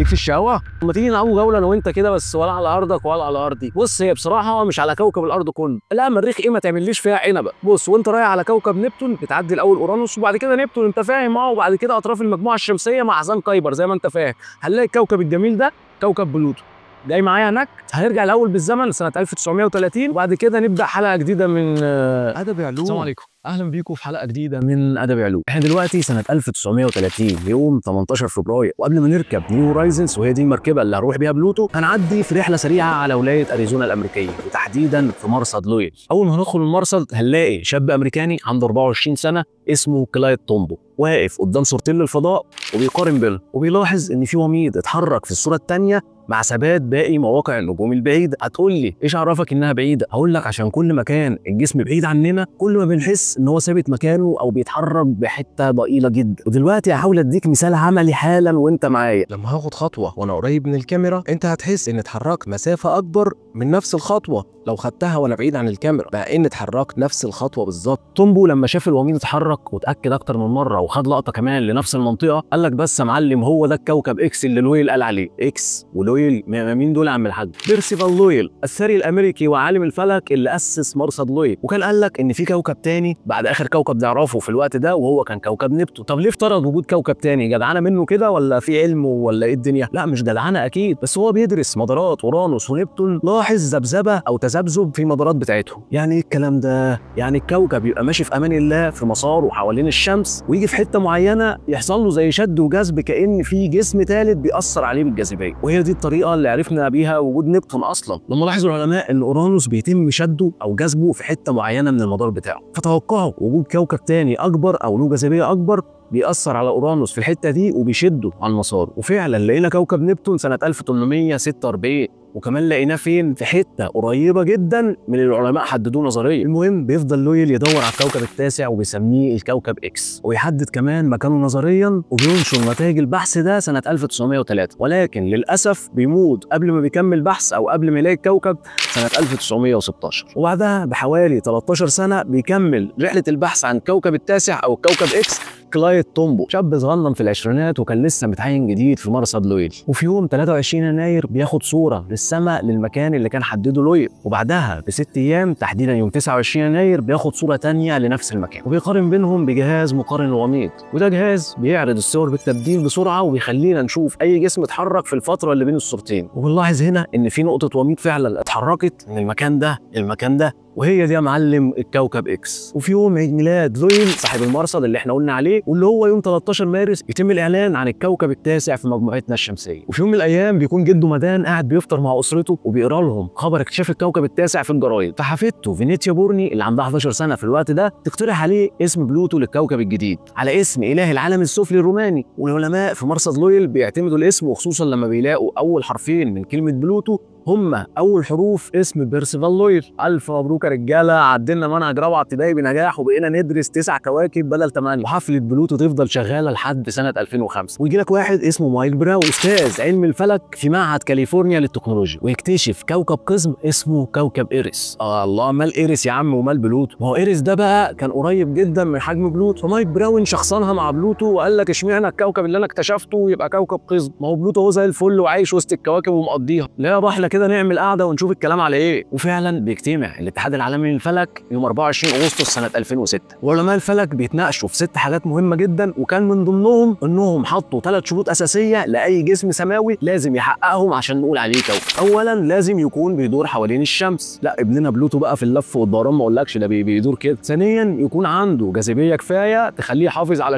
ليك في الشقاوه؟ ما تيجي نلعبوا جوله انا وانت كده، بس ولا على ارضك ولا على ارضي. بص هي بصراحه مش على كوكب الارض كله، لا مريخ ايه ما تعمليش فيها عنبه. بص وانت رايح على كوكب نبتون بتعدي الاول اورانوس وبعد كده نبتون، انت فاهم؟ وبعد كده اطراف المجموعه الشمسيه مع حزام كايبر زي ما انت فاهم. هنلاقي الكوكب الجميل ده كوكب بلوتو. جاي معايا هناك؟ هنرجع الاول بالزمن لسنه 1930 وبعد كده نبدا حلقه جديده من ادب علوم. السلام عليكم، اهلا بيكم في حلقه جديده من ادب علوم. احنا دلوقتي سنه 1930 يوم 18 فبراير، وقبل ما نركب نيو هورايزنز وهي دي المركبه اللي هنروح بيها بلوتو، هنعدي في رحله سريعه على ولايه اريزونا الامريكيه وتحديدا في مرصد لويل. اول ما هندخل المرصد هنلاقي شاب امريكاني عنده 24 سنه اسمه كلايد تومبو واقف قدام صورتين للفضاء وبيقارن بينهم، وبيلاحظ ان في وميض اتحرك في الصوره الثانيه مع ثبات باقي مواقع النجوم البعيده. هتقول لي ايش عرفك انها بعيده؟ هقول لك عشان كل ما كان الجسم بعيد عننا كل ما بنحس ان هو ثابت مكانه او بيتحرك بحته ضئيله جدا. ودلوقتي هحاول اديك مثال عملي حالا وانت معايا. لما هاخد خطوه وانا قريب من الكاميرا انت هتحس ان اتحركت مسافه اكبر من نفس الخطوه لو خدتها وانا بعيد عن الكاميرا، مع ان اتحركت نفس الخطوه بالظبط. تومبو لما شاف الوميض اتحرك واتاكد اكتر من مره وخد لقطه كمان لنفس المنطقه، قال لك بس يا معلم هو ده الكوكب اكس اللي لويل قال عليه. اكس ولويل مين دول يا عم الحاج؟ بيرسيفال لويل الثري الامريكي وعالم الفلك اللي اسس مرصد لويل، وكان قال لك ان في كوكب تاني بعد اخر كوكب نعرفه في الوقت ده وهو كان كوكب نبتون. طب ليه افترض وجود كوكب تاني؟ جدعانه منه كده ولا في علم ولا ايه الدنيا؟ لا مش جدعانه اكيد، بس هو بيدرس مدارات اورانوس ونبتون، لاحظ ذبذبه او تذبذب في المدارات بتاعتهم. يعني ايه الكلام ده؟ يعني الكوكب يبقى ماشي في امان الله في مساره حوالين الشمس ويجي في حته معينه يحصل له زي شد وجذب كأن في جسم ثالث بيأثر عليه بالجاذبيه، وهي دي الطريقه اللي عرفنا بيها وجود نبتون اصلا. لما لاحظوا العلماء ان اورانوس بيتم شده او جذبه في حته معينه من المدار بتاعه، فتوقعوا وجود كوكب تاني اكبر او له جاذبيه اكبر بيأثر على اورانوس في الحته دي وبيشده عن مساره. وفعلا لقينا كوكب نبتون سنه 1846، وكمان لقيناه فين؟ في حته قريبه جدا من اللي العلماء حددوه نظريا. المهم بيفضل لويل يدور على الكوكب التاسع وبيسميه الكوكب اكس، ويحدد كمان مكانه نظريا وبينشر نتائج البحث ده سنه 1903، ولكن للاسف بيموت قبل ما بيكمل بحث او قبل ما يلاقي الكوكب سنه 1916. وبعدها بحوالي 13 سنه بيكمل رحله البحث عن الكوكب التاسع او الكوكب اكس كلايد تومبو، شاب صغنن في العشرينات وكان لسه متعين جديد في مرصد لويل. وفي يوم 23 يناير بياخد صوره للسماء للمكان اللي كان حدده لويل، وبعدها ب6 ايام تحديدا يوم 29 يناير بياخد صوره ثانيه لنفس المكان وبيقارن بينهم بجهاز مقارن الوميض، وده جهاز بيعرض الصور بالتبديل بسرعه وبيخلينا نشوف اي جسم اتحرك في الفتره اللي بين الصورتين. وبنلاحظ هنا ان في نقطه وميض فعلا اتحركت من المكان ده للمكان ده، وهي دي يا معلم الكوكب اكس. وفي يوم عيد ميلاد لويل صاحب المرصد اللي احنا قلنا عليه واللي هو يوم 13 مارس يتم الاعلان عن الكوكب التاسع في مجموعتنا الشمسيه. وفي يوم من الايام بيكون جده مدان قاعد بيفطر مع اسرته وبيقرا لهم خبر اكتشاف الكوكب التاسع في الجرايد، فحفيدته فينيتيا بورني اللي عندها 11 سنه في الوقت ده تقترح عليه اسم بلوتو للكوكب الجديد على اسم اله العالم السفلي الروماني. والعلماء في مرصد لويل بيعتمدوا الاسم، وخصوصا لما بيلاقوا اول حرفين من كلمه بلوتو هما اول حروف اسم بيرسيفال لويل. الف مبروك يا رجاله، عدلنا منهج رابعه ابتدائي بنجاح وبقينا ندرس 9 كواكب بدل 8، وحفله بلوتو تفضل شغاله لحد سنه 2005. ويجي لك واحد اسمه مايك براون استاذ علم الفلك في معهد كاليفورنيا للتكنولوجيا ويكتشف كوكب قزم اسمه كوكب ايريس. الله، مال ايريس يا عم ومال بلوتو؟ ما هو ايريس ده بقى كان قريب جدا من حجم بلوتو، فمايك براون شخصنها مع بلوتو وقال لك اشمعنى الكوكب اللي انا اكتشفته يبقى كوكب قزم؟ ما هو بلوتو هو زي الفل وعايش وسط الكواكب ومقضيها. لا بحله كده نعمل قاعده ونشوف الكلام على ايه. وفعلا بيجتمع الاتحاد العالمي للفلك يوم 24 اغسطس سنه 2006، وعلماء الفلك بيتناقشوا في 6 حاجات مهمه جدا، وكان من ضمنهم انهم حطوا 3 شروط اساسيه لاي جسم سماوي لازم يحققهم عشان نقول عليه كوكب. اولا لازم يكون بيدور حوالين الشمس، لا ابننا بلوتو بقى في اللف والدوران ما اقولكش ده بيدور كده. ثانيا يكون عنده جاذبيه كفايه تخليه يحافظ على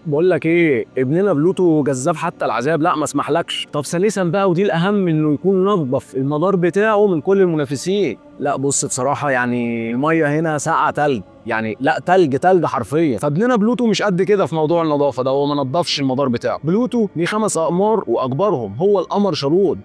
بقول لك ايه، ابننا بلوتو جذاب حتى العذاب، لا ما اسمحلكش. طب ثالثا بقى ودي الاهم، انه يكون نظف المدار بتاعه من كل المنافسين. لا بص بصراحه يعني الميه هنا ساقعه تلج، يعني لا تلج حرفيا، فابننا بلوتو مش قد كده في موضوع النظافه ده، هو ما نضفش المدار بتاعه. بلوتو ليه 5 اقمار واكبرهم هو القمر شارون،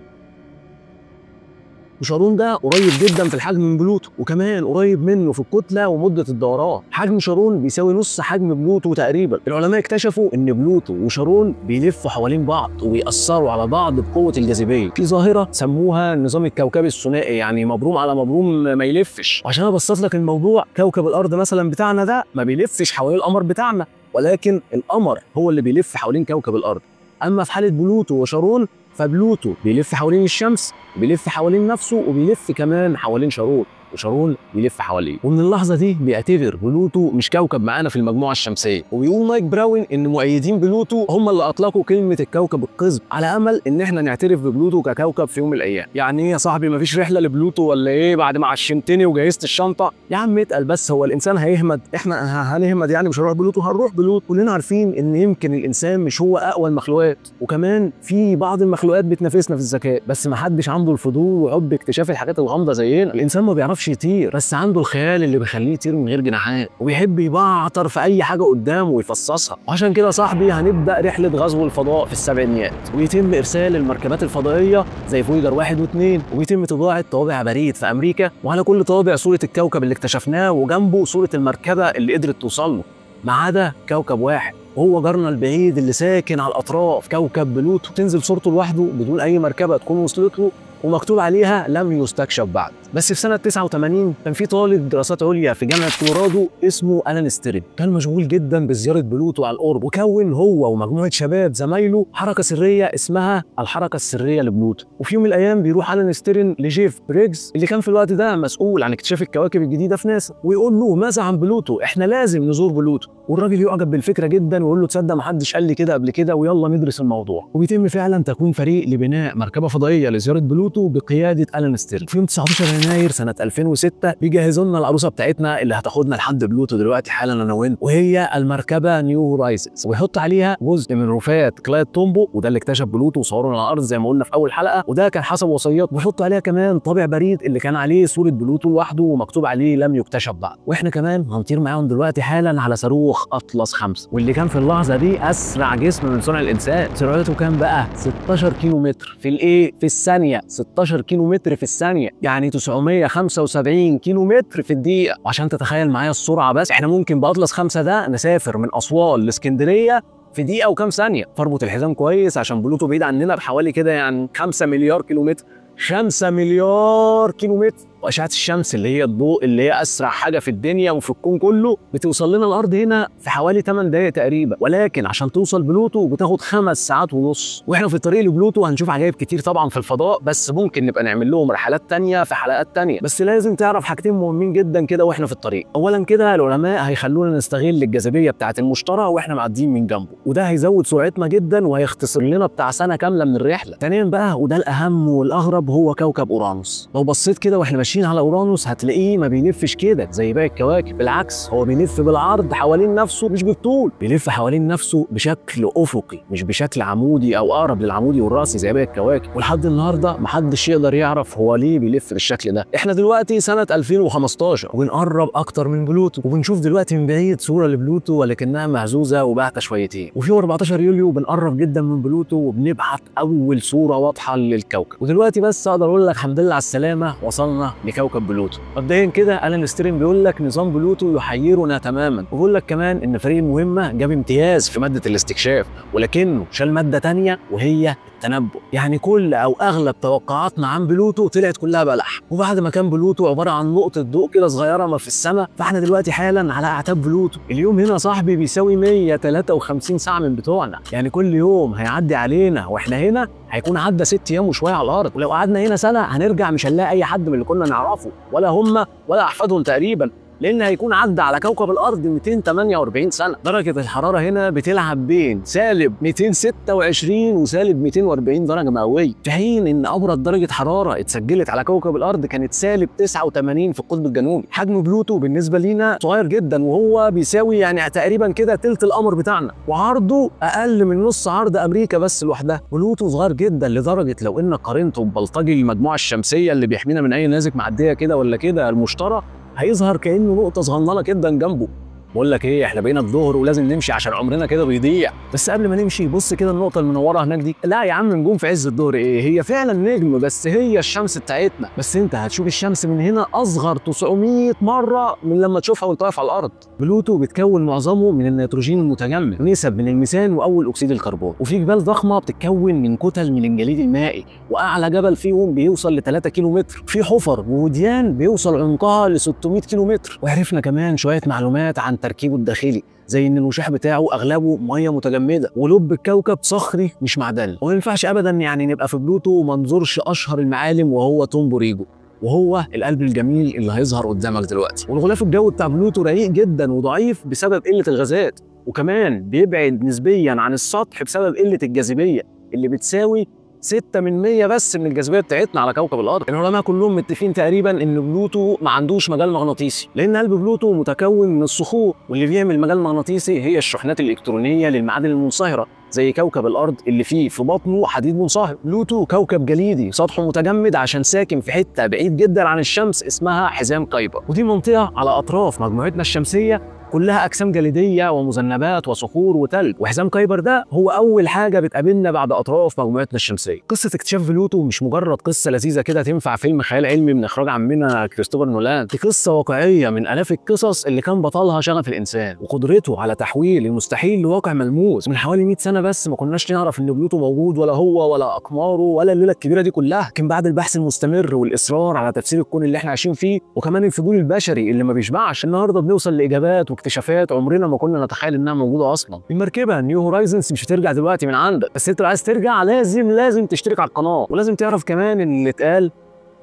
وشارون ده قريب جدا في الحجم من بلوتو، وكمان قريب منه في الكتله ومده الدوران. حجم شارون بيساوي نص حجم بلوتو تقريبا. العلماء اكتشفوا ان بلوتو وشارون بيلفوا حوالين بعض وبيأثروا على بعض بقوه الجاذبيه، في ظاهره سموها النظام الكوكبي الثنائي، يعني مبروم على مبروم ما يلفش. وعشان ابسط لك الموضوع، كوكب الارض مثلا بتاعنا ده ما بيلفش حوالين القمر بتاعنا، ولكن القمر هو اللي بيلف حوالين كوكب الارض. اما في حاله بلوتو وشارون فبلوتو بيلف حوالين الشمس وبيلف حوالين نفسه وبيلف كمان حوالين شارون، وشارون بيلف حواليه. ومن اللحظه دي بيعتبر بلوتو مش كوكب معانا في المجموعه الشمسيه. وبيقول مايك براون ان مؤيدين بلوتو هم اللي اطلقوا كلمه الكوكب القزم على امل ان احنا نعترف ببلوتو ككوكب في يوم من الايام. يعني ايه يا صاحبي مفيش رحله لبلوتو ولا ايه بعد ما عشمتني وجهزت الشنطه؟ يا عم اتقل بس، هو الانسان هيهمد؟ احنا هنهمد يعني مش هنروح بلوتو؟ هنروح بلوتو. كلنا عارفين ان يمكن الانسان مش هو اقوى المخلوقات، وكمان في بعض المخلوقات بتنافسنا في الذكاء، بس ما حدش عنده الفضول وحب اكتشاف الحاجات الغامضه زينا. الانسان ما بيعرفش يطير بس عنده الخيال اللي بيخليه يطير من غير جناحات، وبيحب يبعتر في اي حاجه قدامه ويفصصها. وعشان كده صاحبي هنبدا رحله غزو الفضاء في السبعينيات، ويتم ارسال المركبات الفضائيه زي فويجر 1 و2، ويتم طباعه طوابع بريد في امريكا، وعلى كل طابع صوره الكوكب اللي اكتشفناه وجنبه صوره المركبه اللي قدرت توصل له، ما عدا كوكب واحد وهو جارنا البعيد اللي ساكن على الاطراف، كوكب بلوتو. تنزل صورته لوحده بدون اي مركبه تكون وصلت له ومكتوب عليها لم يستكشف بعد. بس في سنه 89 كان في طالب دراسات عليا في جامعه كولورادو اسمه ألان ستيرن، كان مشغول جدا بزياره بلوتو على القرب، وكون هو ومجموعه شباب زمايله حركه سريه اسمها الحركه السريه لبلوتو. وفي يوم من الايام بيروح ألان ستيرن لجيف بريجز اللي كان في الوقت ده مسؤول عن اكتشاف الكواكب الجديده في ناسا، ويقول له ماذا عن بلوتو؟ احنا لازم نزور بلوتو. والراجل يعجب بالفكره جدا ويقول له تصدق ما حدش قال لي كده قبل كده، ويلا ندرس الموضوع. وبيتم فعلا تكوين فريق لبناء مركبه فضائيه لزياره بلوتو بقياده ألان ستيرن. في يوم 19 يناير سنه 2006 بيجهزوا لنا العروسه بتاعتنا اللي هتاخدنا لحد بلوتو دلوقتي حالا انا وانت، وهي المركبه نيو هورايزنز، ويحط عليها جزء من رفات كلايد تومبو، وده اللي اكتشف بلوتو وصوره على الارض زي ما قلنا في اول حلقه، وده كان حسب وصيات. ويحط عليها كمان طابع بريد اللي كان عليه صوره بلوتو لوحده ومكتوب عليه لم يكتشف بعد. واحنا كمان هنطير معاهم دلوقتي حالا على صاروخ اطلس 5، واللي كان في اللحظه دي اسرع جسم من صنع الانسان. سرعته كان بقى 16 كيلو متر في الثانيه، 16 كيلو متر في الثانيه، يعني 975 كيلو متر في الدقيقه. وعشان تتخيل معايا السرعه بس، احنا ممكن باطلس 5 ده نسافر من اسوان لاسكندريه في دقيقه وكام ثانيه. فاربط الحزام كويس عشان بلوتو بعيد عننا بحوالي كده يعني 5 مليار كيلو متر، 5 مليار كيلو متر. واشعه الشمس اللي هي الضوء اللي هي اسرع حاجه في الدنيا وفي الكون كله بتوصل لنا الارض هنا في حوالي 8 دقائق تقريبا، ولكن عشان توصل بلوتو بتاخد 5 ساعات ونص. واحنا في الطريق لبلوتو هنشوف عجائب كتير طبعا في الفضاء، بس ممكن نبقى نعمل لهم رحلات تانية في حلقات تانية. بس لازم تعرف حاجتين مهمين جدا كده واحنا في الطريق. اولا كده العلماء هيخلونا نستغل الجاذبيه بتاعه المشتري واحنا معديين من جنبه، وده هيزود سرعتنا جدا وهيختصر لنا بتاع سنه كامله من الرحله. ثانيا بقى وده الاهم والاغرب هو كوكب اورانوس. لو بصيت كده واحنا ماشيين على اورانوس هتلاقيه ما بيلفش كده زي باقي الكواكب، بالعكس هو بيلف بالعرض حوالين نفسه مش بالطول، بيلف حوالين نفسه بشكل افقي مش بشكل عمودي او اقرب للعمودي والراسي زي باقي الكواكب. ولحد النهارده محدش يقدر يعرف هو ليه بيلف بالشكل ده. احنا دلوقتي سنه 2015 وبنقرب اكتر من بلوتو، وبنشوف دلوقتي من بعيد صوره لبلوتو ولكنها مهزوزه وباهته شويتين. وفي 14 يوليو بنقرب جدا من بلوتو وبنبعت اول صوره واضحه للكوكب. ودلوقتي بس اقدر اقول لك الحمد لله على السلامه، وصلنا لكوكب بلوتو. مبدئيا كده ألان ستيرن بيقول لك نظام بلوتو يحيرنا تماما، وبيقول لك كمان ان فريق المهمه جاب امتياز في ماده الاستكشاف، ولكنه شال ماده ثانيه وهي التنبؤ. يعني كل او اغلب توقعاتنا عن بلوتو طلعت كلها بلح. وبعد ما كان بلوتو عباره عن نقطه ضوء كده صغيره ما في السماء، فاحنا دلوقتي حالا على اعتاب بلوتو. اليوم هنا صاحبي بيساوي 153 ساعه من بتوعنا، يعني كل يوم هيعدي علينا واحنا هنا هيكون عدى 6 ايام وشويه على الارض. ولو قعدنا هنا سنه هنرجع مش هنلاقي اي حد من اللي كنا نعرفه، ولا هم ولا احفادهم تقريبا، لان هيكون عدى على كوكب الارض 248 سنه. درجه الحراره هنا بتلعب بين سالب 226 وسالب 240 درجه مئويه، في حين ان ابرد درجه حراره اتسجلت على كوكب الارض كانت سالب 89 في القطب الجنوبي. حجم بلوتو بالنسبه لينا صغير جدا، وهو بيساوي يعني تقريبا كده تلت القمر بتاعنا، وعرضه اقل من نص عرض امريكا بس لوحدها. بلوتو صغير جدا لدرجه لو ان قارنته ببلطجي المجموعه الشمسيه اللي بيحمينا من اي نيزك معديه كده ولا كده المشتري، هيظهر كانه نقطه صغننه جدا جنبه. بقول لك ايه، احنا بقينا الظهر ولازم نمشي عشان عمرنا كده بيضيع. بس قبل ما نمشي بص كده النقطه المنوره هناك دي. لا يا عم نجوم في عز الظهر ايه، هي فعلا نجم بس هي الشمس بتاعتنا، بس انت هتشوف الشمس من هنا اصغر 900 مره من لما تشوفها وانت واقف على الارض. بلوتو بيتكون معظمه من النيتروجين المتجمد ونسب من الميثان واول اكسيد الكربون، وفي جبال ضخمه بتتكون من كتل من الجليد المائي، واعلى جبل فيهم بيوصل ل 3 كيلو متر، في حفر ووديان بيوصل عمقها ل 600 كيلو متر. وعرفنا كمان شويه معلومات عن تركيبه الداخلي، زي ان الوشاح بتاعه اغلبه ميه متجمده، ولب الكوكب صخري مش معدني. وما ينفعش ابدا يعني نبقى في بلوتو وما نزورش اشهر المعالم وهو تومبوريجو، وهو القلب الجميل اللي هيظهر قدامك دلوقتي. والغلاف الجوي بتاع بلوتو رقيق جدا وضعيف بسبب قله الغازات، وكمان بيبعد نسبيا عن السطح بسبب قله الجاذبيه اللي بتساوي 6% بس من الجاذبيه بتاعتنا على كوكب الارض. العلماء كلهم متفقين تقريبا ان بلوتو ما عندوش مجال مغناطيسي، لان قلب بلوتو متكون من الصخور، واللي بيعمل مجال مغناطيسي هي الشحنات الالكترونيه للمعادن المنصهره زي كوكب الارض اللي فيه في بطنه حديد منصهر. بلوتو كوكب جليدي سطحه متجمد عشان ساكن في حته بعيد جدا عن الشمس اسمها حزام كايبر، ودي منطقه على اطراف مجموعتنا الشمسيه كلها اجسام جليديه ومذنبات وصخور وتلج. وحزام كايبر ده هو اول حاجه بتقابلنا بعد اطراف مجموعتنا الشمسيه. قصه اكتشاف بلوتو مش مجرد قصه لذيذه كده تنفع فيلم خيال علمي من اخراج عمنا كريستوفر نولان، دي قصه واقعيه من الاف القصص اللي كان بطلها شغف الانسان وقدرته على تحويل المستحيل لواقع ملموس. من حوالي 100 سنه بس ما كناش نعرف ان بلوتو موجود، ولا هو ولا اقماره ولا الليله الكبيره دي كلها. لكن بعد البحث المستمر والاصرار على تفسير الكون اللي احنا عايشين فيه، وكمان الفضول البشري اللي ما بيشبعش، النهارده بنوصل لاجابات واكتشافات عمرنا ما كنا نتخيل انها موجوده اصلا. المركبه نيو هورايزنز مش هترجع دلوقتي من عندك، بس انت لو عايز ترجع لازم تشترك على القناه، ولازم تعرف كمان ان اللي اتقال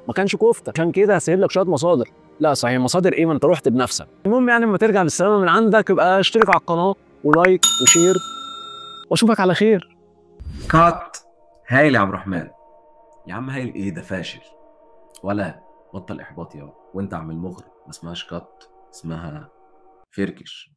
ما كانش كفته. عشان كده هسيب لك شويه مصادر. لا صحيح، مصادر ايه؟ ما انت رحت بنفسك. المهم يعني لما ترجع بالسلامه من عندك يبقى اشترك على القناه ولايك وشير، واشوفك على خير. كات. هايل يا عبد الرحمن. يا عم هايل ايه ده؟ فاشل. ولا بطل احباط يا وانت عامل مغرب. ما اسمهاش كات، اسمها فركش.